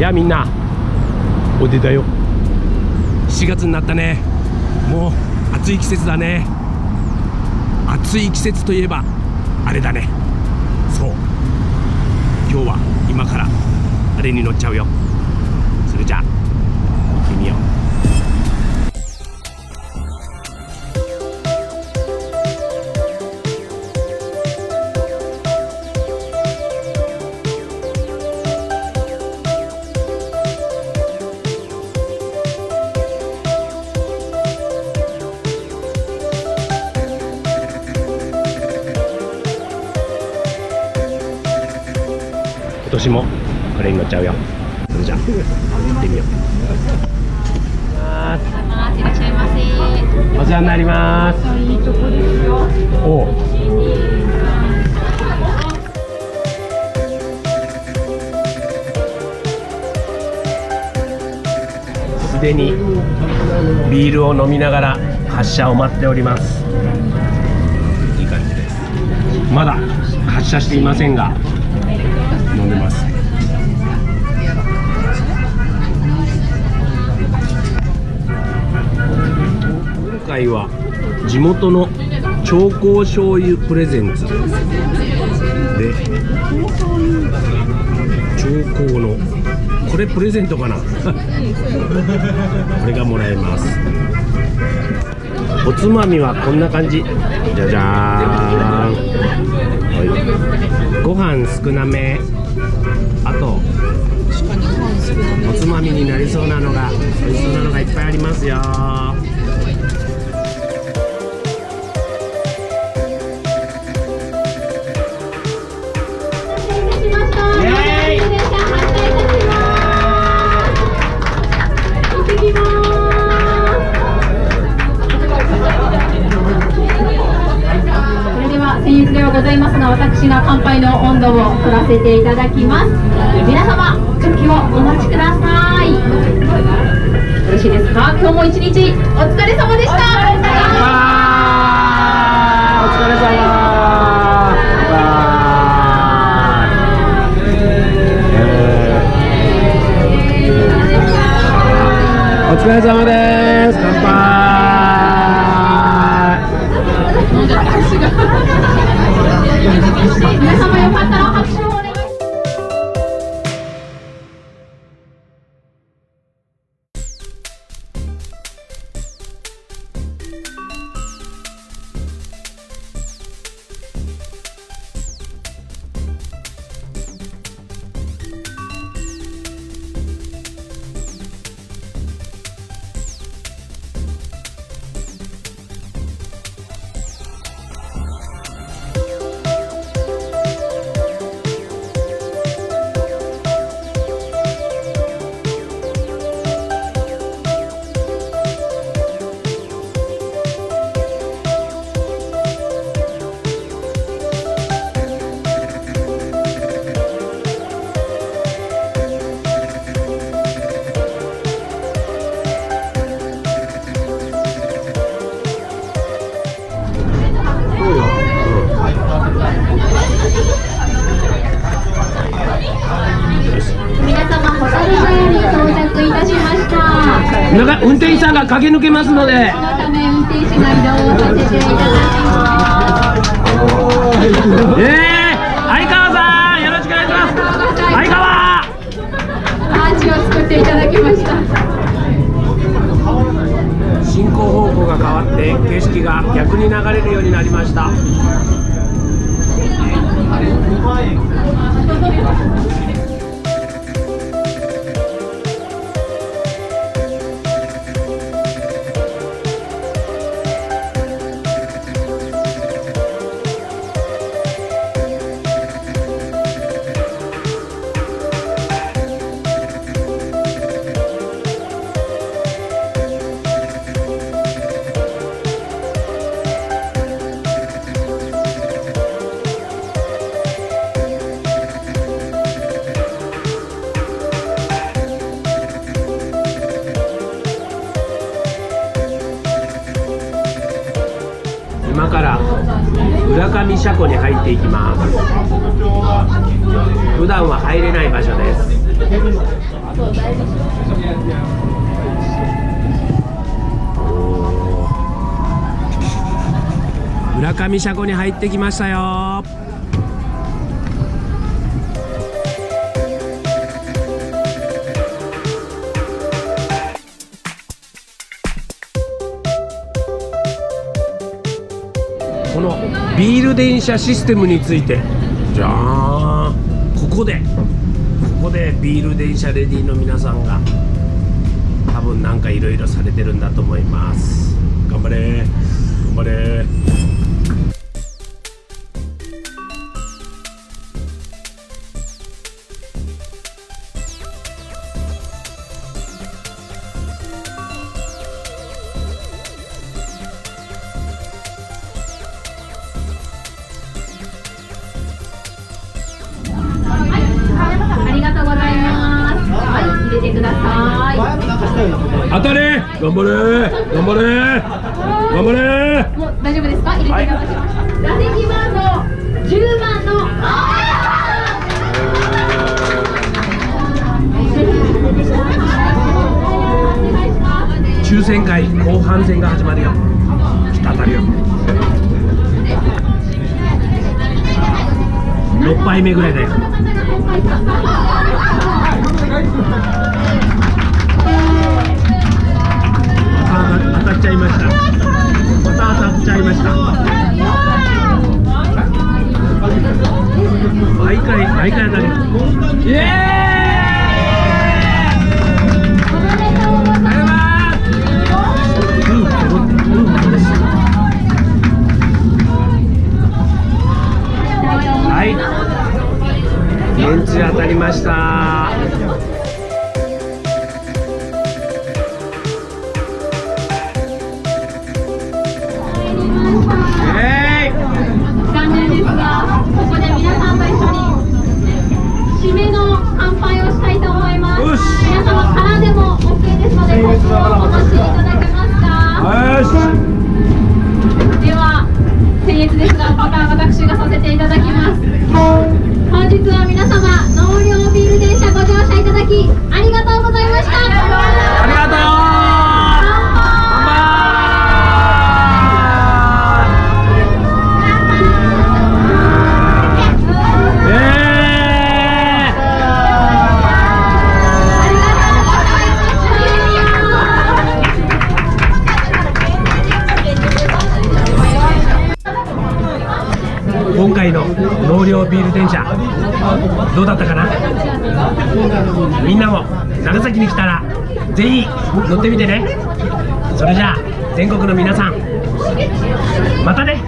やあみんな、お出だよ。7月になったね。もう暑い季節だね。暑い季節といえばあれだね。そう、今日は今からあれに乗っちゃうよ。それじゃあ行ってみよう。今年もこれに乗っちゃうよ。それじゃあ行ってみよう。いらっしゃいませ。お世話になります。いいとこですよ。おう。すでにビールを飲みながら発車を待っております。いい感じです。まだ発車していませんが飲んでます。今回は地元の長江醤油プレゼンツで、長江のこれプレゼントかなこれがもらえます。おつまみはこんな感じ。じゃじゃーん、はい、ご飯少なめ。あとおつまみになりそうなのが、美味しそうなのがいっぱいありますよ。僭越ではございますが、私が乾杯の温度を取らせていただきます。皆様、時をお待ちください。よろしいですか。今日も一日お疲れ様でした。お疲れ様。お疲れ様です。乾杯。皆様よかったら拍手をお願いします。なんか運転手さんが駆け抜けますので、そのため運転手が移動をさせていただきます。相川さんよろしくお願いします。相川、アーチを作っていただきました。進行方向が変わって景色が逆に流れるようになりました。今から浦上車庫に入っていきます。普段は入れない場所です。村上車庫に入ってきましたよ。このビール電車システムについてじゃあここでビール電車レディの皆さんが多分なんかいろいろされてるんだと思います。頑張れ頑張れ。ありがとうございます。はい、入れてください。当たれ頑張れ頑張れ頑張れ。もう大丈夫ですか？入れていただきました。座席番号10番の抽選会後半戦が始まるよ。当たるよ。6杯目ぐらいだよ。当たっちゃいました。また当たっちゃいました。毎回当たるよ。イエーイ。電池当たりました。残念ですが、ここで皆さんと一緒に締めの乾杯をしたいと思います。皆様からでも OK ですので、コップをお持ちいただけますか？では、僭越ですが、また私がさせていただきます。本日は皆様、納涼ビール電車ご乗車いただきありがとうございました。ありがとう。今回の納涼ビール電車どうだったかな。みんなも長崎に来たらぜひ乗ってみてね。それじゃあ全国の皆さんまたね。